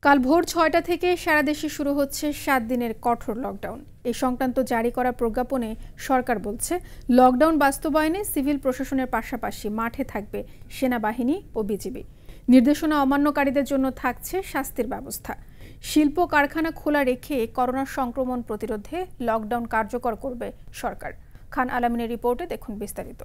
কাল ভোর ৬টা থেকে সারা দেশে শুরু হচ্ছে ৭ দিনের কঠোর লকডাউন। এই সংক্রান্ত জারি করা প্রজ্ঞাপনে সরকার বলছে, লকডাউন বাস্তবায়নে সিভিল প্রশাসনের পাশাপাশি মাঠে থাকবে সেনাবাহিনী ও বিজিবি। নির্দেশনা অমান্যকারীদের জন্য থাকছে শাস্তির ব্যবস্থা। শিল্প কারখানা খোলা রেখে করোনা সংক্রমণ প্রতিরোধে লকডাউন কার্যকর করবে সরকার। খান আলামিনের রিপোর্টে দেখুন বিস্তারিত।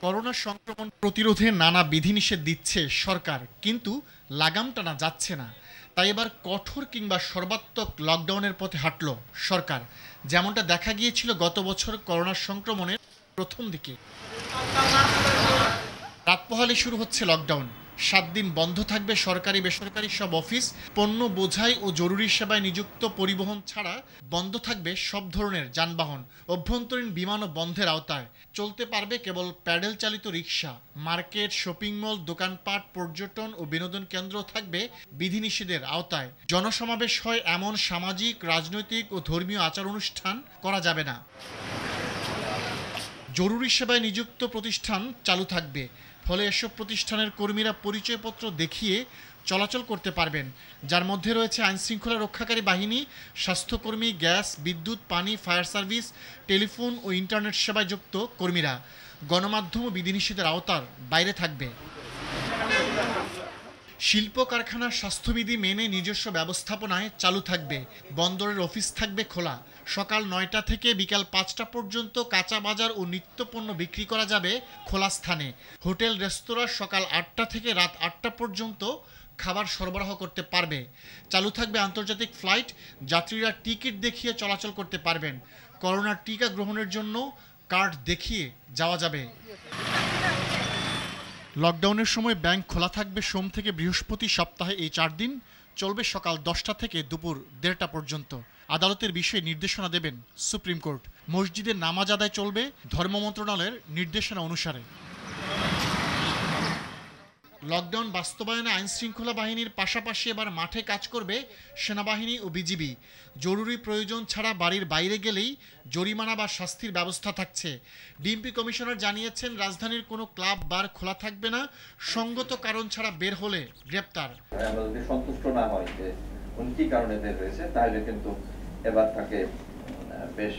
করোনা সংক্রমণ প্রতিরোধে নানা বিধিনিষেধ দিচ্ছে সরকার, কিন্তু লাগাম টানা যাচ্ছে না। তাই এবার কঠোর কিংবা সর্বাত্মক লকডাউনের পথে হাঁটল সরকার, যেমনটা দেখা গিয়েছিল গত বছর করোনা সংক্রমণের প্রথম দিকে। রাত পোহালে শুরু হচ্ছে লকডাউন। ৭ দিন বন্ধ থাকবে সরকারি বেসরকারি সব অফিস, পণ্য বোঝাই ও জরুরি সেবায় নিযুক্ত পরিবহন ছাড়া বন্ধ থাকবে সব ধরনের যানবাহন। অভ্যন্তরীণ বিমানও বন্ধের আওতায়। চলতে পারবে কেবল প্যাডেল চালিত রিক্সা। মার্কেট, শপিং মল, দোকানপাট, পর্যটন ও বিনোদন কেন্দ্র থাকবে বিধিনিষেধের আওতায়। জনসমাবেশ হয় এমন সামাজিক, রাজনৈতিক ও ধর্মীয় আচার অনুষ্ঠান করা যাবে না। জরুরি সেবায় নিযুক্ত প্রতিষ্ঠান চালু থাকবে, ফলে এসব প্রতিষ্ঠানের কর্মীরা পরিচয়পত্র দেখিয়ে চলাচল করতে পারবেন, যার মধ্যে রয়েছে আইনশৃঙ্খলা রক্ষাকারী বাহিনী, স্বাস্থ্যকর্মী, গ্যাস, বিদ্যুৎ, পানি, ফায়ার সার্ভিস, টেলিফোন ও ইন্টারনেট সেবায় যুক্ত কর্মীরা। গণমাধ্যম ও বিধিনিষেধের আওতার বাইরে থাকবে। শিল্প কারখানার স্বাস্থ্যবিধি মেনে নিজস্ব ব্যবস্থাপনায় চালু থাকবে। বন্দরের অফিস থাকবে খোলা। সকাল ৯টা থেকে বিকাল ৫টা পর্যন্ত কাঁচা বাজার ও নিত্যপণ্য বিক্রি করা যাবে খোলা স্থানে। হোটেল, রেস্তোরাঁ সকাল ৮টা থেকে রাত ৮টা পর্যন্ত খাবার সরবরাহ করতে পারবে। চালু থাকবে আন্তর্জাতিক ফ্লাইট। যাত্রীরা টিকিট দেখিয়ে চলাচল করতে পারবেন। করোনার টিকা গ্রহণের জন্য কার্ড দেখিয়ে যাওয়া যাবে। লকডাউনের সময় ব্যাংক খোলা থাকবে সোম থেকে বৃহস্পতি, সপ্তাহে এই ৪ দিন। চলবে সকাল ১০টা থেকে দুপুর ১:৩০টা পর্যন্ত। আদালতের বিষয়ে নির্দেশনা দেবেন সুপ্রিম কোর্ট। মসজিদের নামাজ আদায় চলবে ধর্ম মন্ত্রণালয়ের নির্দেশনা অনুসারে। লকডাউন বাস্তবায়নে আইনশৃঙ্খলা বাহিনীর পাশাপাশি এবার মাঠে কাজ করবে সেনাবাহিনী ও বিজিবি। জরুরি প্রয়োজন ছাড়া বাড়ির বাইরে গেলেই জরিমানা বা শাস্তির ব্যবস্থা থাকছে। ডিএমপি কমিশনার জানিয়েছেন, রাজধানীর কোনো ক্লাব, বার খোলা থাকবে না। সঙ্গত কারণ ছাড়া বের হলে গ্রেপ্তার। আমরা যদি সন্তুষ্ট না হয় যে উনি কি কারণে বের হয়েছে, তাহলে কিন্তু এবার তাকে বেশ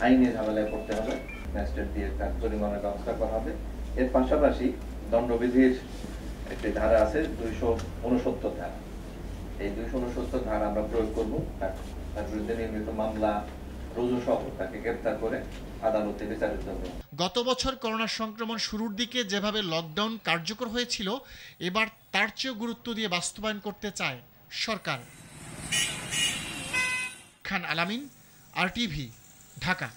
আইনি ঝামেলায় পড়তে হবে। ম্যাজিস্ট্রেট দিয়ে তার জরিমানার ব্যবস্থা করা হবে। এর পাশাপাশি দণ্ডবিধির একটি ধারা আছে, ২৬৯ ধারা। এই ২৬৯ ধারা আমরা প্রয়োগ করব। তার বিরুদ্ধে নির্মিত মামলা রুজু সহ তাকে গ্রেপ্তার করে আদালতে বিচারিত হবে। গত বছর করোনা সংক্রমণ শুরুর দিকে যেভাবে লকডাউন কার্যকর হয়েছিল, এবার তার চেয়েও গুরুত্ব দিয়ে বাস্তবায়ন করতে চায় সরকার। খান আলামিন, RTV, ঢাকা।